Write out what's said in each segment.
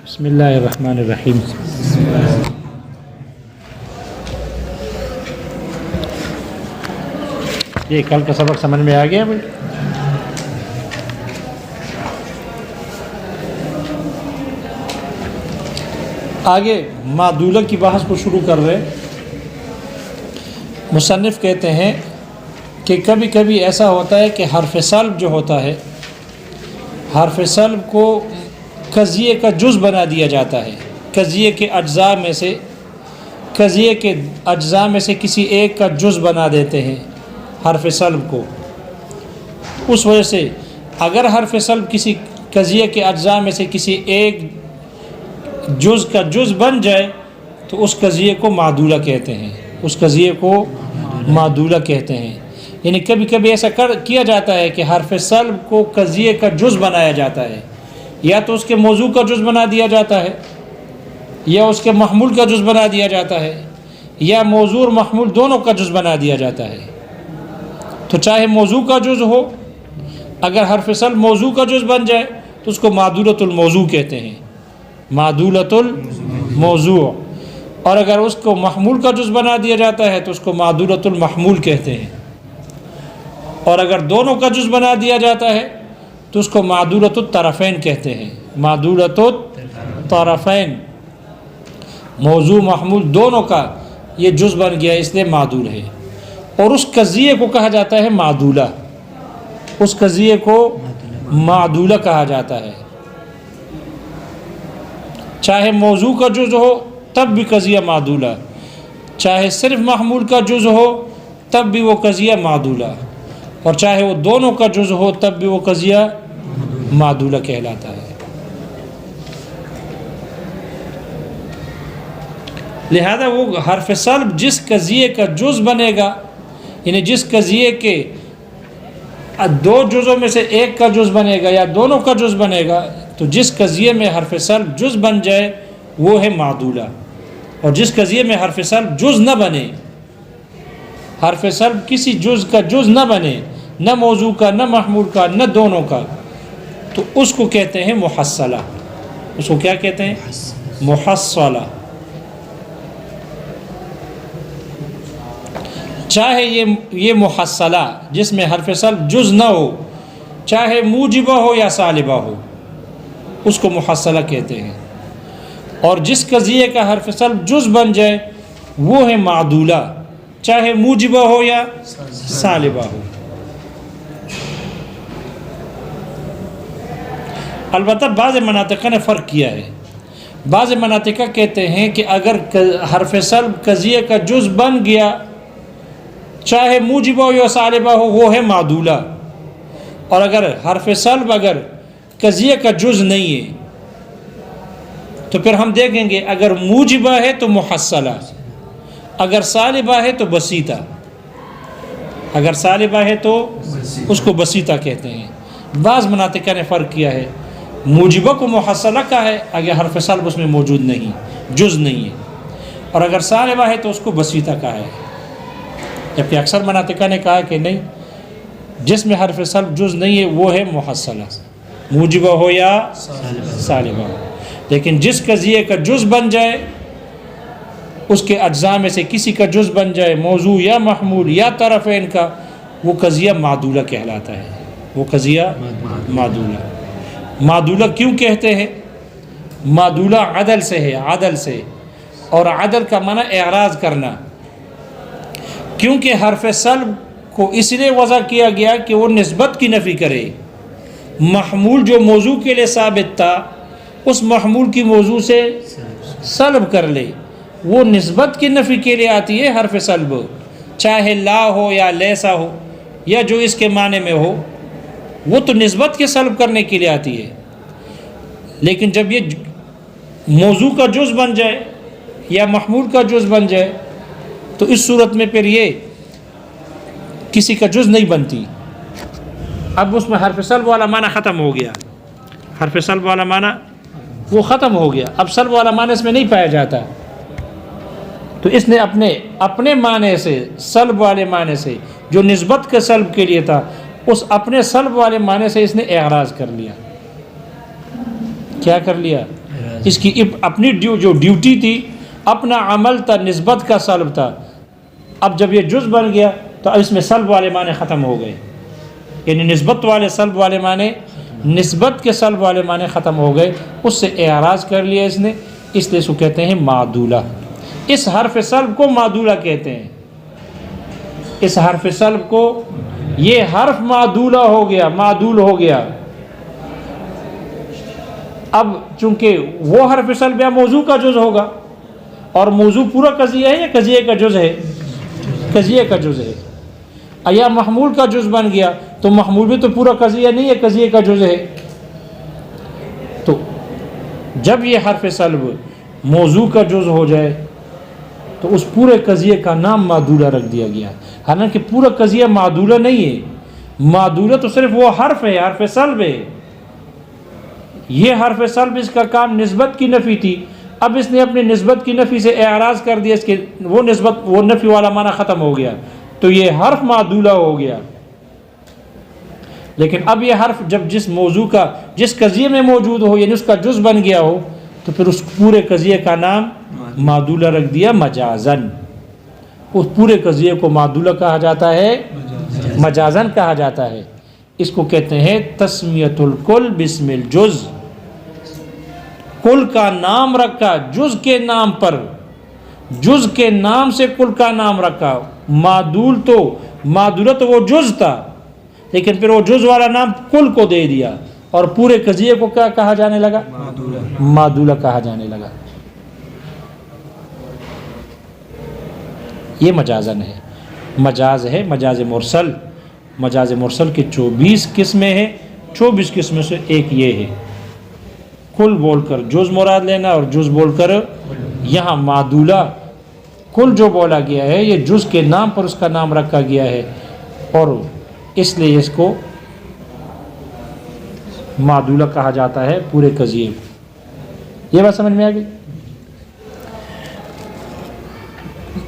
بسم اللہ الرحمن الرحیم. یہ کل کا سبق سمجھ میں آ گیا بھائی؟ آگے معدولہ کی بحث کو شروع کر رہے. مصنف کہتے ہیں کہ کبھی کبھی ایسا ہوتا ہے کہ حرف سلب جو ہوتا ہے، حرف سلب کو قضیے کا جز بنا دیا جاتا ہے. قضیے کے اجزاء میں سے کسی ایک کا جز بنا دیتے ہیں حرف سلب کو. اس وجہ سے اگر حرف سلب کسی قضیے کے اجزاء میں سے کسی ایک جز کا جز بن جائے تو اس قضیے کو معدولہ کہتے ہیں. اس قضیے کو معدولہ کہتے ہیں. یعنی کبھی کبھی ایسا کیا جاتا ہے کہ حرف سلب کو قضیے کا جز بنایا جاتا ہے، یا تو اس کے موضوع کا جز بنا دیا جاتا ہے، یا اس کے محمول کا جز بنا دیا جاتا ہے، یا موضوع اور محمول دونوں کا جز بنا دیا جاتا ہے. تو چاہے موضوع کا جز ہو، اگر حرف سلب موضوع کا جز بن جائے تو اس کو معدولۃ الموضوع کہتے ہیں. معدولۃ الموضوع. اور اگر اس کو محمول کا جز بنا دیا جاتا ہے تو اس کو معدولۃ المحمول کہتے ہیں. اور اگر دونوں کا جز بنا دیا جاتا ہے تو اس کو معدولۃ الطرفین کہتے ہیں. معدولۃ الطرفین، موضوع محمول دونوں کا یہ جز بن گیا اس لیے معدول ہے. اور اس قضیے کو کہا جاتا ہے معدولہ. اس قضیے کو معدولہ کہا جاتا ہے. چاہے موضوع کا جز ہو تب بھی قضیہ معدولہ، چاہے صرف محمول کا جز ہو تب بھی وہ قضیہ معدولہ، اور چاہے وہ دونوں کا جز ہو تب بھی وہ قضیہ معدولہ کہلاتا ہے. لہذا وہ حرف سلب جس قضیے کا جز بنے گا، یعنی جس قضیے کے دو جزوں میں سے ایک کا جز بنے گا یا دونوں کا جز بنے گا، تو جس قضیے میں حرف سلب جز بن جائے وہ ہے معدولہ. اور جس قضیے میں حرف سلب جز نہ بنے، حرف سلب کسی جز کا جز نہ بنے، نہ موضوع کا، نہ محمول کا، نہ دونوں کا، تو اس کو کہتے ہیں محصلہ. اس کو کیا کہتے ہیں؟ محصلہ. چاہے یہ محصلہ جس میں حرف سلب جز نہ ہو، چاہے موجبہ ہو یا سالبہ ہو، اس کو محصلہ کہتے ہیں. اور جس قضیے کا حرف سلب جز بن جائے وہ ہے معدولہ، چاہے موجبہ ہو یا سالبہ ہو. البتہ بعض مناطق نے فرق کیا ہے. بعض مناطق کہتے ہیں کہ اگر حرف سلب قضیے کا جز بن گیا، چاہے موجبہ ہو یا سالبہ ہو، وہ ہے معدولہ. اور اگر حرف سلب اگر قضیے کا جز نہیں ہے تو پھر ہم دیکھیں گے اگر موجبہ ہے تو محصلہ، اگر سالبہ ہے تو بسیطہ. اگر سالبہ ہے تو اس کو بسیطہ کہتے ہیں. بعض مناطق نے فرق کیا ہے، موجبہ کو محصلہ کا ہے اگر حرف سلب اس میں موجود نہیں، جز نہیں ہے، اور اگر سالبہ ہے تو اس کو بسیطہ کا ہے. جبکہ اکثر مناطق نے کہا کہ نہیں، جس میں حرف سلب جز نہیں ہے وہ ہے محصلہ، موجبہ ہو یا سالبہ ہو. لیکن جس قضیے کا جز بن جائے، اس کے اجزاء میں سے کسی کا جز بن جائے، موضوع یا محمول یا طرفین کا، وہ قضیہ معدولہ کہلاتا ہے. وہ قضیہ معدولہ. معدولہ کیوں کہتے ہیں؟ معدولہ عدل سے ہے، عدل سے. اور عدل کا معنی اعراض کرنا. کیونکہ حرف سلب کو اس لیے وضع کیا گیا کہ وہ نسبت کی نفی کرے. محمول جو موضوع کے لیے ثابت تھا، اس محمول کی موضوع سے سلب کر لے. وہ نسبت کی نفی کے لیے آتی ہے حرف سلب، چاہے لا ہو یا لیسا ہو یا جو اس کے معنی میں ہو، وہ تو نسبت کے سلب کرنے کے لیے آتی ہے. لیکن جب یہ موضوع کا جز بن جائے یا محمول کا جز بن جائے تو اس صورت میں پھر یہ کسی کا جز نہیں بنتی. اب اس میں حرف سلب والا معنی ختم ہو گیا. حرف سلب والا معنی وہ ختم ہو گیا. اب سلب والا معنی اس میں نہیں پایا جاتا. تو اس نے اپنے معنی سے، سلب والے معنی سے جو نسبت کے سلب کے لیے تھا، اس اپنے سلب والے معنی سے اس نے اعراض کر لیا. کیا کر لیا؟ اس کی اپنی جو ڈیوٹی تھی، اپنا عمل تھا، نسبت کا سلب تھا. اب جب یہ جز بن گیا تو اب اس میں سلب والے معنی ختم ہو گئے، یعنی نسبت والے سلب والے معنی، نسبت کے سلب والے معنی ختم ہو گئے. اس سے اعراض کر لیا اس نے، اس لیے اس کو کہتے ہیں معدولہ. اس حرف سلب کو معدولہ کہتے ہیں. اس حرف سلب کو، یہ حرف معدولہ ہو گیا، معدول ہو گیا. اب چونکہ وہ حرف سلب یا موضوع کا جز ہوگا، اور موضوع پورا قضیہ ہے یا قضیے کا جز ہے؟ قضیے کا جز ہے. یا محمول کا جز بن گیا تو محمول بھی تو پورا قضیہ نہیں ہے، قضیے کا جز ہے. تو جب یہ حرف سلب موضوع کا جز ہو جائے تو اس پورے قضیے کا نام معدولہ رکھ دیا گیا. حالانکہ پورا قضیہ معدولہ نہیں ہے، معدولہ تو صرف وہ حرف ہے، حرف سلب ہے. یہ حرف سلب اس کا کام نسبت کی نفی تھی. اب اس نے اپنی نسبت کی نفی سے اعراض کر دیا، اس کے وہ نسبت، وہ نفی والا معنی ختم ہو گیا، تو یہ حرف معدولہ ہو گیا. لیکن اب یہ حرف جب جس موضوع کا، جس قضیے میں موجود ہو، یعنی اس کا جز بن گیا ہو، تو پھر اس پورے قضیے کا نام معدولہ رکھ دیا مجازن. اس پورے قضیے کو معدولہ کہا جاتا ہے، مجازن کہا جاتا ہے. اس کو کہتے ہیں تسمیۃ الکل باسم الجز. کل کا نام رکھا جز کے نام پر، جز کے نام سے کل کا نام رکھا. معدولہ تو وہ جز تھا، لیکن پھر وہ جز والا نام کل کو دے دیا، اور پورے قضیے کو کیا کہا جانے لگا؟ معدولہ کہا جانے لگا. یہ مجازن ہے. مجاز ہے مجاز مرسل. مجاز مرسل کی 24 قسمیں ہیں. 24 قسموں سے ایک یہ ہے، کل بول کر جز مراد لینا، اور جز بول کر یہاں معدولہ. کل جو بولا گیا ہے یہ جز کے نام پر اس کا نام رکھا گیا ہے، اور اس لیے اس کو معدولہ کہا جاتا ہے پورے قضیے کو. یہ بات سمجھ میں آ گئی؟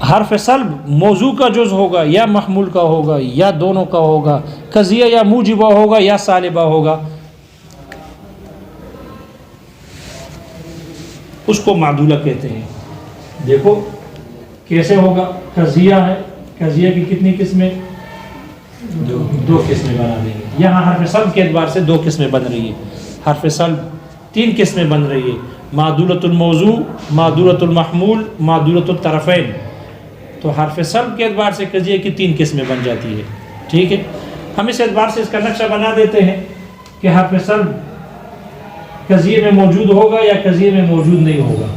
حرف سلب موضوع کا جز ہوگا یا محمول کا ہوگا یا دونوں کا ہوگا، قضیہ یا موجبہ ہوگا یا سالبہ ہوگا، اس کو معدولہ کہتے ہیں. دیکھو کیسے ہوگا. قضیہ ہے، قضیہ کی کتنی قسمیں؟ دو قسمیں بنا دیں گے. یہاں حرف سلب کے اعتبار سے 2 قسمیں بن رہی ہیں. حرف سلب 3 قسمیں بن رہی ہے، معدولۃ الموضوع، معدولۃ المحمول، معدولۃ الطرفین. تو حرف سلب کے اعتبار سے قضیے کی 3 قسمیں بن جاتی ہے. ٹھیک ہے، ہم اس اعتبار سے اس کا نقشہ بنا دیتے ہیں کہ حرف سلب قضیے میں موجود ہوگا یا قضیے میں موجود نہیں ہوگا.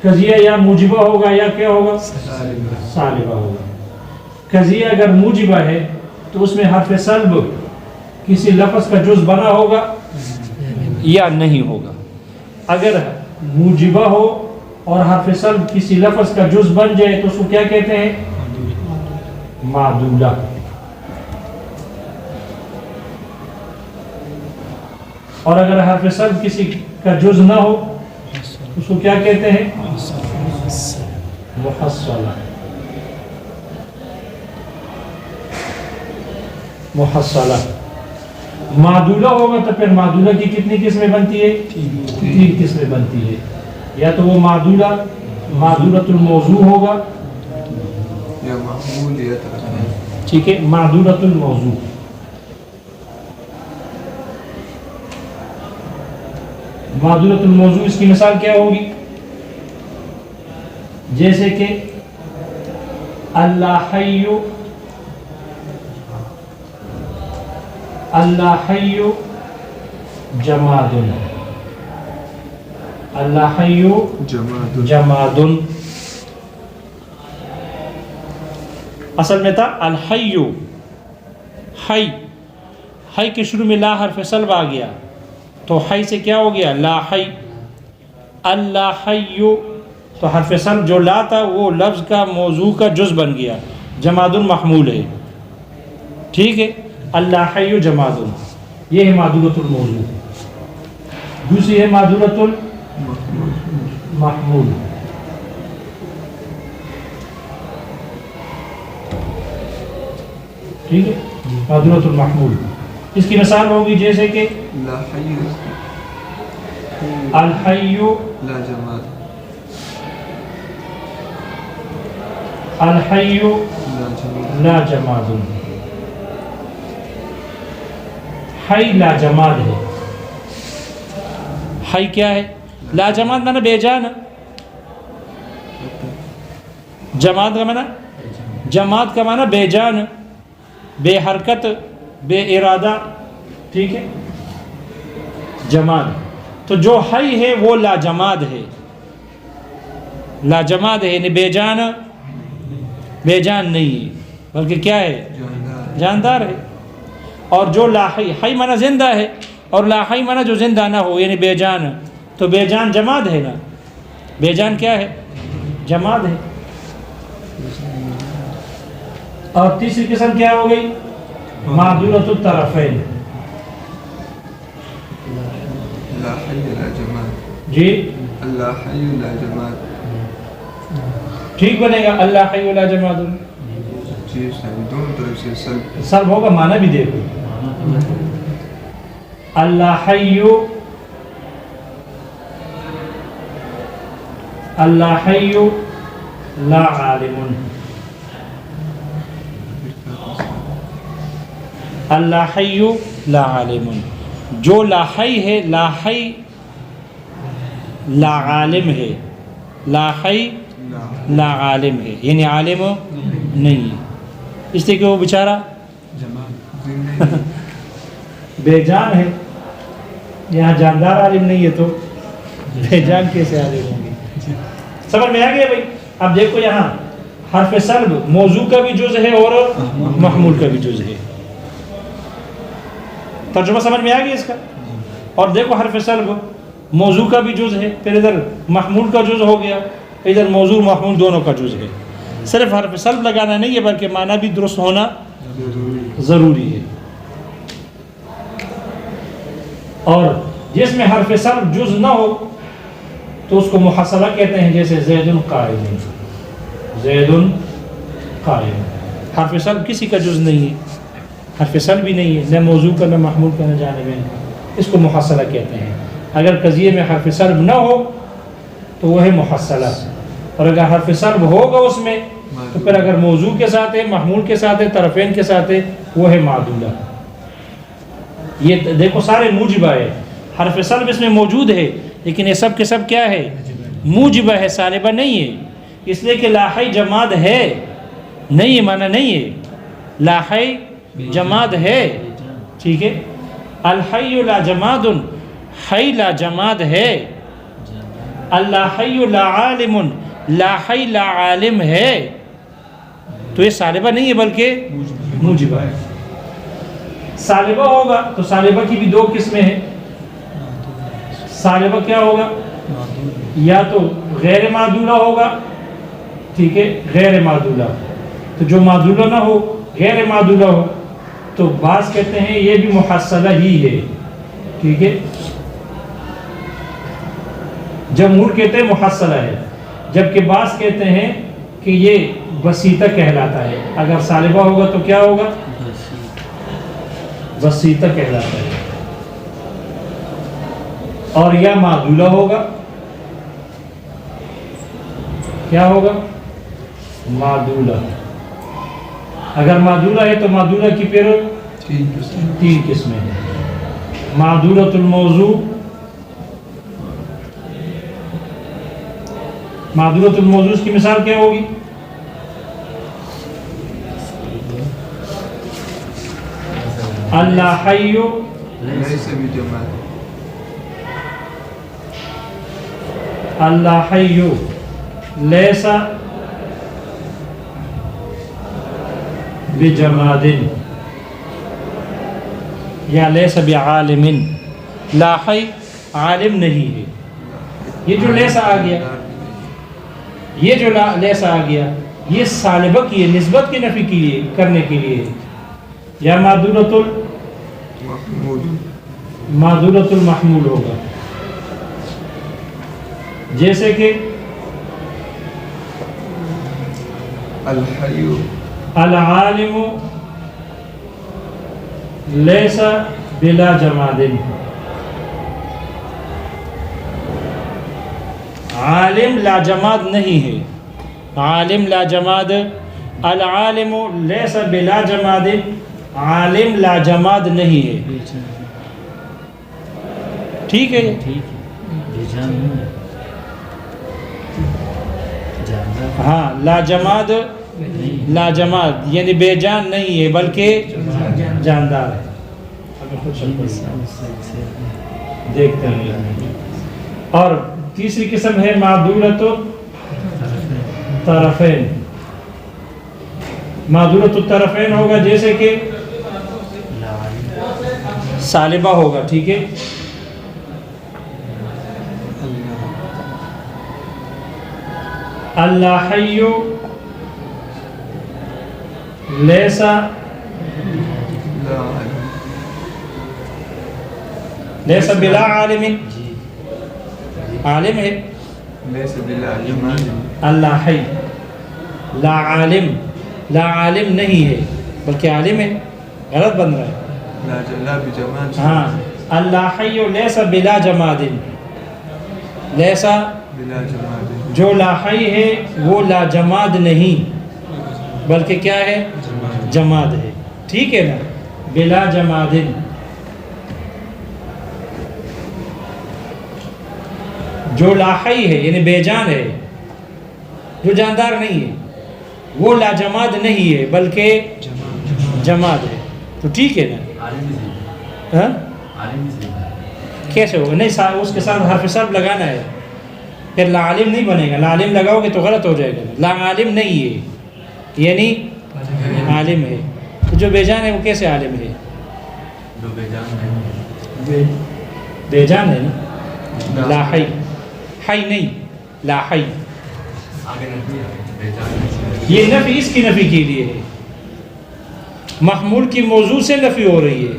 قضیہ یا موجبہ ہوگا یا کیا ہوگا؟ سالبہ ہوگا. قضیہ اگر موجبہ ہے تو اس میں حرف سلب کسی لفظ کا جز بنا ہوگا یا نہیں ہوگا. اگر موجبہ ہو اور حرف سلب کسی لفظ کا جز بن جائے تو اس کو کیا کہتے ہیں؟ معدولہ. اور اگر حرف سلب کسی کا جز نہ ہو اس کو کیا کہتے ہیں؟ محصلہ. محصلہ. معدولہ ہوگا تو پھر معدولہ کی کتنی قسمیں بنتی ہے؟ 3 قسمیں بنتی ہے. یا تو وہ معدولہ معدولۃ الموضوع ہوگا، ٹھیک ہے، معدولۃ الموضوع. معدولۃ الموضوع اس کی مثال کیا ہوگی؟ جیسے کہ اللہ حی، اللہ حی جماد، اللہ حی جماد. اصل میں تھا الحی. حی، حی کے شروع میں لا حرف سلب آ گیا تو حی سے کیا ہو گیا؟ لا حی. اللہ حی تو حرف سلب جو لا تھا وہ لفظ کا موضوع کا جز بن گیا، جماد محمول ہے. ٹھیک ہے، اللہ حی جماد، یہ ہے معدولۃ الموضوع. دوسری ہے معدولۃ المحمول. ٹھیک ہے. معذورۃ المحمول. اس کی مثال ہوگی جیسے کہ لا حی الحی لا جماد الحی لا جماد لا جماد. حی لا جماد ہے. حی کیا ہے؟ لا جماد مانا بے جان. جماد کا مانا جماد کا مانا بے جان، بے حرکت، بے ارادہ. ٹھیک ہے، جماد. تو جو حی ہے وہ لا جماد ہے. لا جماد ہے یعنی بے جان، بے جان نہیں ہے بلکہ کیا ہے؟ جاندار ہے. اور جو لا حی، حی مانا زندہ ہے، اور لا حی مانا جو زندہ نہ ہو یعنی بے جان. تو بے جان جماد ہے نا، بے جان کیا ہے؟ جماد ہے. اور تیسری قسم کیا ہو گئی؟ معذورۃ الطرفین. لا حی لا جماد جی اللہ حی لا جماد. ٹھیک بنے گا اللہ حی لا جماد. جی صاحب دونوں طرف سے سلب سلب ہوگا، معنی بھی دیکھو. اللہ حی اللہ حی لا عالم. اللہ حی لا عالم. جو لا حی ہے، لا حی لا عالم ہے. لا حی لا عالم ہے یعنی عالم نہیں ہے. اس لیے کہ وہ بیچارہ بے جان ہے. یہاں جاندار عالم نہیں ہے تو بے جان کیسے عالم ہوں گے؟ سمجھ میں آ گیا بھائی؟ اب دیکھو یہاں حرف سلب موضوع کا بھی جز ہے اور محمول کا بھی جز ہے. ترجمہ سمجھ میں آ گیا اس کا؟ اور دیکھو حرف سلب موضوع کا بھی جز ہے، پھر ادھر محمول کا جز ہو گیا، ادھر موضوع محمول دونوں کا جز ہے. صرف حرف سلب لگانا نہیں ہے بلکہ معنی بھی درست ہونا ضروری ہے. اور جس میں حرف سلب جز نہ ہو تو اس کو محصلہ کہتے ہیں، جیسے زید قائم. زید قائم حرف سلب کسی کا جز نہیں ہے، حرف سلب بھی نہیں ہے، نہ موضوع کا نہ محمول کا نہ جانبین کا. اس کو محصلہ کہتے ہیں. اگر قضیے میں حرف سلب نہ ہو تو وہ ہے محصلہ، اور اگر حرف سلب ہوگا اس میں تو پھر اگر موضوع کے ساتھ ہے، محمول کے ساتھ ہے، طرفین کے ساتھ ہے، وہ ہے معدولہ. یہ دیکھو سارے موجبہ ہے. حرف سلب اس میں موجود ہے لیکن یہ سب کے سب کیا ہے؟ موجبہ ہے، سالبہ نہیں ہے. اس لیے کہ لا حی جماد ہے نہیں ہے، معنی نہیں ہے. لا حی جماد ہے. ٹھیک ہے، الحی لا جماد، حی لا جماد ہے. اللہ حی لا عالم، لا حی لا عالم ہے. تو یہ سالبہ نہیں ہے بلکہ موجبہ ہے. سالبہ ہوگا تو سالبہ کی بھی دو قسمیں ہیں. سالبہ کیا ہوگا؟ یا تو غیر معدولہ ہوگا. ٹھیک ہے، غیر معدولہ. تو جو معدولہ نہ ہو، غیر معدولہ ہو، تو بعض کہتے ہیں یہ بھی محصلہ ہی ہے. ٹھیک ہے، جمہور کہتے ہیں محصلہ ہے، جبکہ بعض کہتے ہیں کہ یہ وسیطہ کہلاتا ہے. اگر سالبہ ہوگا تو کیا ہوگا؟ وسیطہ کہلاتا ہے. اور یا معدولہ ہوگا. کیا ہوگا؟ معدولہ. اگر معدولہ ہے تو معدولہ کی پھر تین قسمیں ہیں. معدولۃ الموضوع، معدولۃ الموضوع کی مثال کیا ہوگی؟ اللہ حی لیس بجماد اللہ حی لیس بجماد یا لیس بعالم. لا حی عالم نہیں ہے. یہ جو لیس آ گیا، یہ جو لیس آ گیا، یہ سالبہ کی ہے، نسبت کی نفی کے لیے کرنے کے لیے. یا معدولۃ المحمول ہوگا، جیسے کہ الحی العالم لیس بلا جماد، عالم لا جماد نہیں ہے، عالم لا جماد، العالم لیس بلا جماد، عالم لا جماد نہیں ہے، ٹھیک ہے؟ ہاں، لا جماد، لا جماد یعنی بے جان نہیں ہے بلکہ جاندار ہے۔ دیکھتے ہیں، اور تیسری قسم ہے معدولۃ الطرفین، معدولۃ الطرفین ہوگا جیسے کہ سالبہ ہوگا، ٹھیک ہے؟ اللہ حی لیس لا علم لیس بلا عالم، عالم ہے، ليس بلا جماد اللہ حی، لا عالم، لا عالم نہیں ہے بلکہ عالم ہے، غلط بن رہا ہے، لا بجماد ہاں، اللہ حی لیس بلا جماد، لیس بلا جماد جو لا حی ہے وہ لا جماد نہیں بلکہ کیا ہے؟ جماد ہے، ٹھیک ہے نا؟ بلا جماد، جو لا حی ہے یعنی بے جان ہے، جو جاندار نہیں ہے، وہ لا جماد نہیں ہے بلکہ جماد ہے، تو ٹھیک ہے نا؟ ہاں؟ کیسے ہوگا؟ نہیں، اس کے ساتھ حرف صرف لگانا ہے، پھر لا عالم نہیں بنے گا، لا عالم لگاؤ گے تو غلط ہو جائے گا، لا عالم نہیں ہے یعنی عالم ہے، تو جو بے جان ہے وہ کیسے عالم ہے؟ بے جان ہے نا، لا حی، حی نہیں، لا حی، یہ نفی اس کی نفی کے لیے ہے، محمول کی موضوع سے نفی ہو رہی ہے،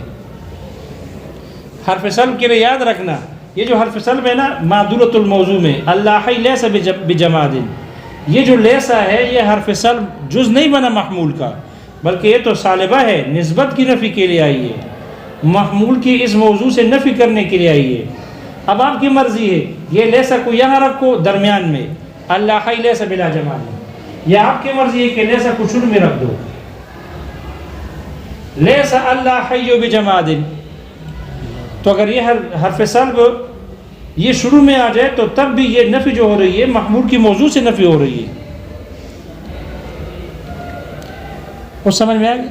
حرف سلب کے لیے یاد رکھنا، یہ جو حرف سلب ہے نا معدولۃ الموضوع میں، اللہ حی لیس بجماد، یہ جو لیسا ہے یہ حرف سلب جز نہیں بنا محمول کا، بلکہ یہ تو سالبہ ہے، نسبت کی نفی کے لیے آئی ہے، محمول کی اس موضوع سے نفی کرنے کے لیے آئی ہے۔ اب آپ کی مرضی ہے، یہ لیسا کو یہاں رکھو درمیان میں، اللہ حی لیس بلا جماد، یا آپ کی مرضی ہے کہ لیسا کو شروع میں رکھ دو، لیسا اللہ حی بجماد، تو اگر یہ حرف سلب یہ شروع میں آ جائے تو تب بھی یہ نفی جو ہو رہی ہے محمول کی موضوع سے نفی ہو رہی ہے، وہ سمجھ میں آ گئی؟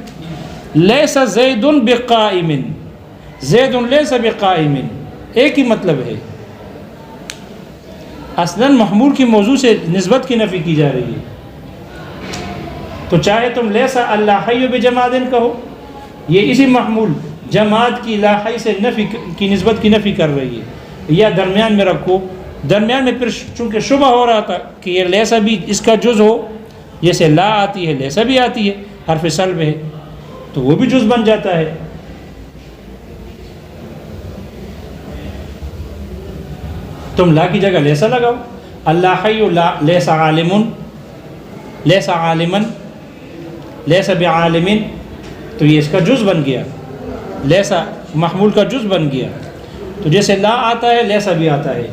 لیس زید بقائم، زید لیس بقائم ایک ہی مطلب ہے، اصلاً محمول کی موضوع سے نسبت کی نفی کی جا رہی ہے، تو چاہے تم لیسا اللہ حی بجماد کہو، یہ اسی محمول جماد کی لا حی سے نفی کی نسبت کی نفی کر رہی ہے، یا درمیان میں رکھو، درمیان میں پھر چونکہ شبہ ہو رہا تھا کہ یہ لیسا بھی اس کا جز ہو، جیسے لا آتی ہے لیسا بھی آتی ہے، حرف سلب ہے تو وہ بھی جز بن جاتا ہے، تم لا کی جگہ لیسا لگاؤ، اللہ حی لا لیسا عالم، لیسا عالما، لیسا بعالم، تو یہ اس کا جز بن گیا، لیسا محمول کا جز بن گیا، تو جیسے لا آتا ہے لیسا بھی آتا ہے،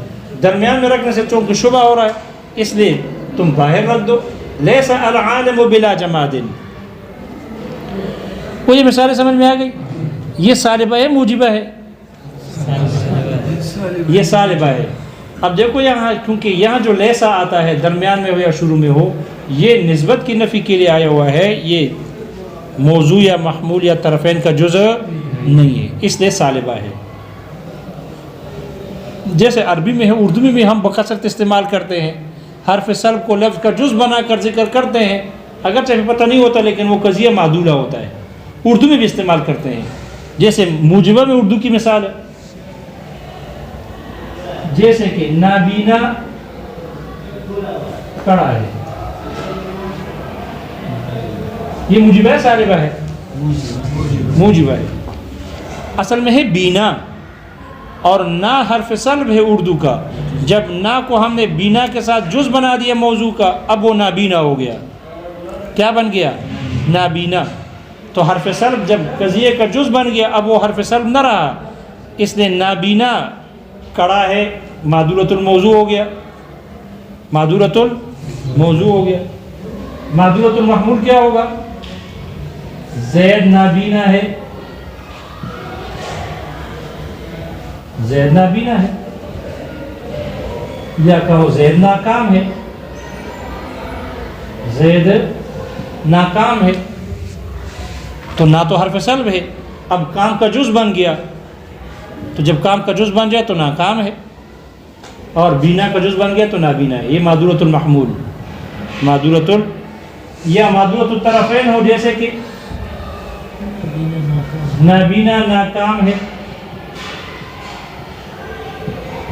درمیان میں رکھنے سے چونکہ شبہ ہو رہا ہے اس لیے تم باہر رکھ دو، لیسا العالم بلا جماد، وہ یہ مثالیں سمجھ میں آ گئی؟ یہ سالبہ ہے موجبہ ہے؟ یہ سالبہ ہے۔ اب دیکھو یہاں، کیونکہ یہاں جو لیسا آتا ہے درمیان میں ہو یا شروع میں ہو، یہ نسبت کی نفی کے لیے آیا ہوا ہے، یہ موضوع یا محمول یا طرفین کا جز نہیں ہے، اس لیے سالبہ ہے۔ جیسے عربی میں ہے، اردو میں بھی ہم بکثرت استعمال کرتے ہیں، حرف سلب کو لفظ کا جز بنا کر ذکر کرتے ہیں، اگرچہ پتہ نہیں ہوتا لیکن وہ قضیہ معدولہ ہوتا ہے، اردو میں بھی استعمال کرتے ہیں، جیسے موجبہ میں اردو کی مثال ہے، جیسے کہ نابینا کڑا ہے، یہ موجبہ ہے سالبہ ہے؟ موجبہ ہے، اصل میں ہے بینا، اور نا حرف سلب ہے اردو کا، جب نا کو ہم نے بینا کے ساتھ جز بنا دیا موضوع کا، اب وہ نابینا ہو گیا، کیا بن گیا؟ نابینا، تو حرف سلب جب قضیے کا جز بن گیا اب وہ حرف سلب نہ رہا، اس لیے نابینا کڑا ہے معدولۃ الموضوع ہو گیا، معدولۃ الموضوع ہو گیا۔ معدولۃ المحمول کیا ہوگا؟ زید نابینا ہے، زید نابینا ہے، یا کہو زید ناکام ہے، زید ناکام ہے، تو نہ تو حرف سلب ہے، اب کام کا جز بن گیا، تو جب کام کا جز بن جائے تو ناکام ہے، اور بینا کا جز بن گیا تو نابینا ہے۔ یہ معدولۃ المحمول، یا معدولۃ الطرفین ہو، جیسے کہ نابینا ناکام ہے،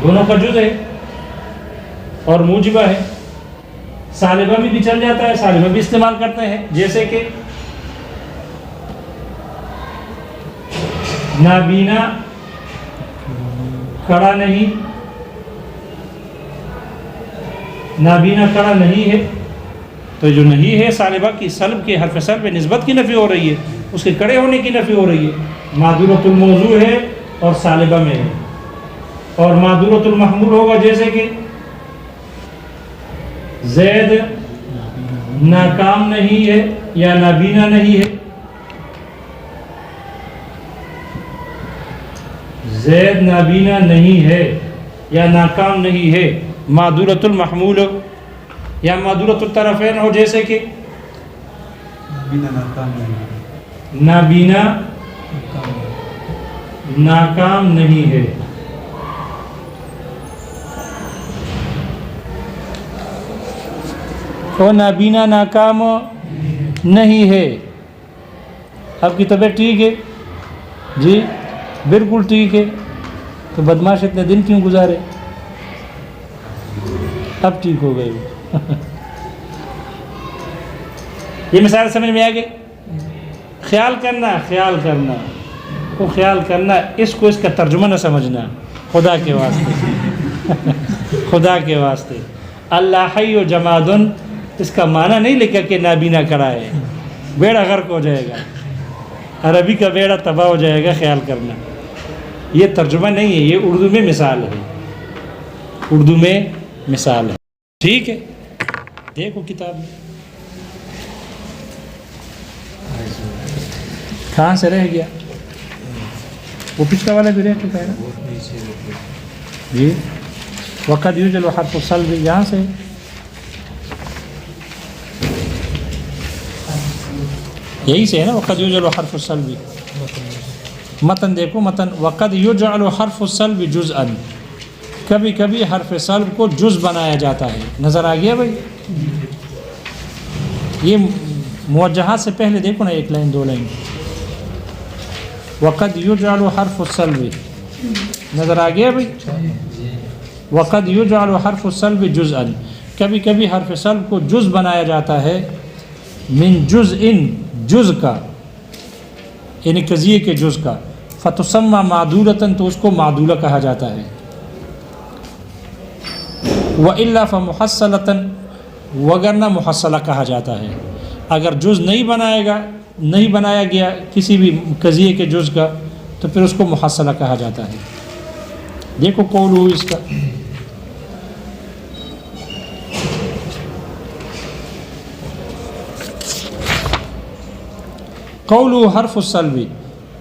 دونوں کا جز ہے اور موجبہ ہے، سالبہ میں بھی چل جاتا ہے، سالبہ بھی استعمال کرتے ہیں، جیسے کہ نابینا کڑا نہیں، نابینا کڑا نہیں ہے، تو جو نہیں ہے سالبہ کی سلب کے حرف سلب نسبت کی نفی ہو رہی ہے، اس کے کڑے ہونے کی نفی ہو رہی ہے۔ معدولۃ الموضوع ہے اور سالبہ میں ہے، اور معدولۃ المحمول ہوگا جیسے کہ زید ناکام نہیں ہے یا نابینا نہیں ہے، زید نابینا نہیں ہے یا ناکام نہیں ہے، معدولۃ المحمول، یا معدولۃ الطرفین ہو جیسے کہ نابینا ناکام نہیں ہے، تو نابینا ناکام نہیں ہے۔ آپ کی طبیعت ٹھیک ہے؟ جی بالکل ٹھیک ہے، تو بدماش اتنے دن کیوں گزارے؟ اب ٹھیک ہو گئے یہ مثال سمجھ میں آ گئی؟ خیال کرنا کو خیال کرنا، اس کو اس کا ترجمہ نہ سمجھنا، خدا کے واسطے خدا کے واسطے۔ اللہ حی و جمادن، اس کا معنی نہیں لکھا کہ نابینا کڑا ہے، بیڑا غرق ہو جائے گا، عربی کا بیڑا تباہ ہو جائے گا، خیال کرنا۔ یہ ترجمہ نہیں ہے، یہ اردو میں مثال ہے، اردو میں مثال ہے، ٹھیک ہے؟ دیکھو کتاب میں کہاں سے رہ گیا، وہ پچھلا والا بھی رہ چکا ہے نا جی۔ وقد یوجل حرف السلب، یہاں سے یہی سے ہے نا، وقد یوجل حرف السلب۔ متن دیکھو، متن وقد یجعل حرف السلب جزءا، کبھی کبھی حرف سلب کو جز بنایا جاتا ہے۔ نظر آ گیا بھائی؟ یہ موجہات سے پہلے دیکھو نا، ایک لائن دو لائن، وقد یجعل حرف السلب، نظر آ گیا بھائی؟ وقد یجعل حرف السلب جزءا، کبھی کبھی حرف سلب کو جز بنایا جاتا ہے، من جزء، جز کا، یعنی قضیے کے جز کا، فتسمى معدولۃ، تو اس کو معدولہ کہا جاتا ہے، وإلا فمحصلۃ، وگرنہ محصلہ کہا جاتا ہے۔ اگر جز نہیں بنایا گیا کسی بھی قضیے کے جز کا، تو پھر اس کو محصلہ کہا جاتا ہے۔ دیکھو قول ہو اس کا، قول حرف السلب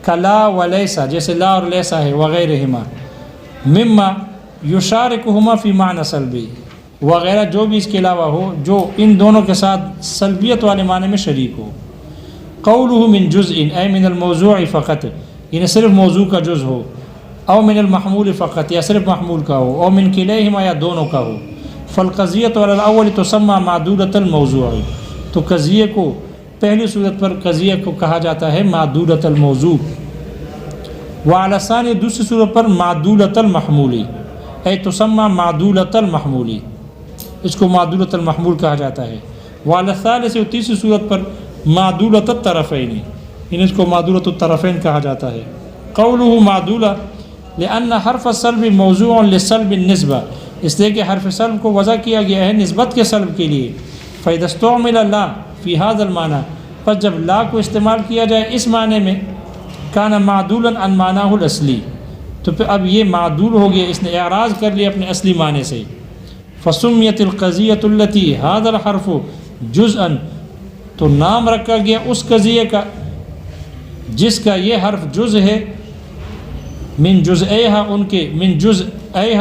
کلا و لیسا، جیسے لا اور لیسا ہے، وغیرہما، مما یشارکہما فی معنی سلبی، وغیرہ جو بھی اس کے علاوہ ہو جو ان دونوں کے ساتھ سلبیت والے معنی میں شریک ہو۔ قولہ من جزء، اے من الموضوع فقط، یعنی صرف موضوع کا جز ہو، او من المحمول فقط، یا صرف محمول کا ہو، او من کلیہما، یا دونوں کا ہو۔ فالقضیۃ علی الاول تسمى معدولۃ الموضوع، تو قضیے کو پہلی صورت پر قضیہ کو کہا جاتا ہے معدولۃ الموضوع، وعلی الثانی، دوسری صورت پر معدولۃ المحمولی، اے تسمى معدولۃ المحمولی، اس کو معدولۃ المحمول کہا جاتا ہے۔ وعلی الثالث، تیسری صورت پر معدولۃ الطرفین، ان اس کو معدولۃ الطرفین کہا جاتا ہے۔ قولہ معدولہ لأن حرف السلب موضوع للسلب النسبہ، اس لیے کہ حرف سلب کو وضع کیا گیا ہے نسبت کے سلب کے لیے۔ فإذا استعمل لا فی هذا المعنى، پس جب لا کو استعمال کیا جائے اس معنی میں کانا معدولا عن معناه الاصلی، تو پھر اب یہ معدول ہو گیا، اس نے اعراض کر لیا اپنے اصلی معنی سے. فسمیت القضیۃ التی هذا الحرف جزءا، تو نام رکھا گیا اس قضیے کا جس کا یہ حرف جز ہے، من جزئیہا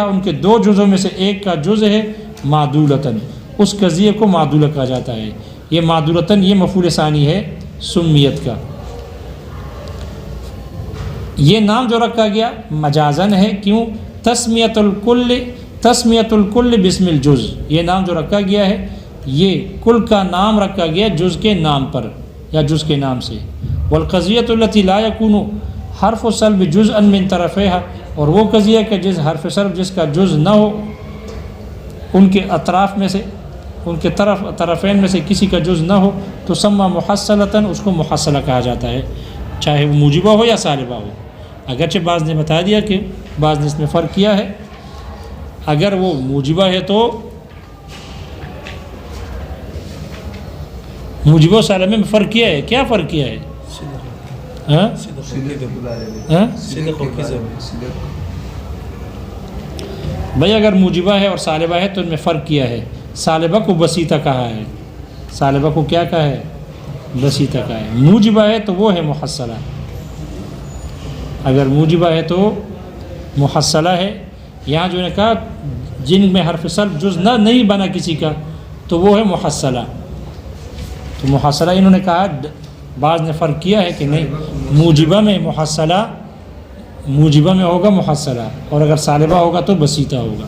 ان کے دو جزوں میں سے ایک کا جز ہے، معدولتاً، اس قضیے کو معدولہ کہا جاتا ہے. یہ معدولتاً یہ مفعول ثانی ہے سمیت کا. یہ نام جو رکھا گیا مجازن ہے، کیوں؟ تسمیت الکل بسم الجز، یہ نام جو رکھا گیا ہے یہ کل کا نام رکھا گیا جز کے نام پر یا جز کے نام سے. والقضیۃ التی لا یکون حرف سلب جزءا من طرفیہا، اور وہ قضیہ کہ جس حرف سلب جس کا جز نہ ہو ان کے اطراف میں سے، ان کے طرفین میں سے کسی کا جز نہ ہو، تو سما محصلتاً، اس کو محصلہ کہا جاتا ہے، چاہے وہ موجبہ ہو یا سالبہ ہو. اگرچہ بعض نے بتا دیا کہ بعض نے اس میں فرق کیا ہے، اگر وہ موجبہ ہے تو موجبہ و سالبہ میں فرق کیا ہے. کیا فرق کیا ہے؟ بھائی اگر موجبہ ہے اور سالبہ ہے تو ان میں فرق کیا ہے. سالبہ کو بسیطہ کہا ہے، سالبہ کو کیا کہا ہے؟ بسیطہ کہا ہے. موجبہ ہے تو وہ ہے محصلہ. اگر موجبہ ہے تو محصلہ ہے. یہاں جو نے کہا جن میں حرف سلب جز نہیں بنا کسی کا تو وہ ہے محصلہ. تو محصلہ انہوں نے کہا، بعض نے فرق کیا ہے کہ نہیں، موجبہ میں محصلہ، موجبہ میں ہوگا محصلہ، اور اگر سالبہ ہوگا تو بسیطہ ہوگا.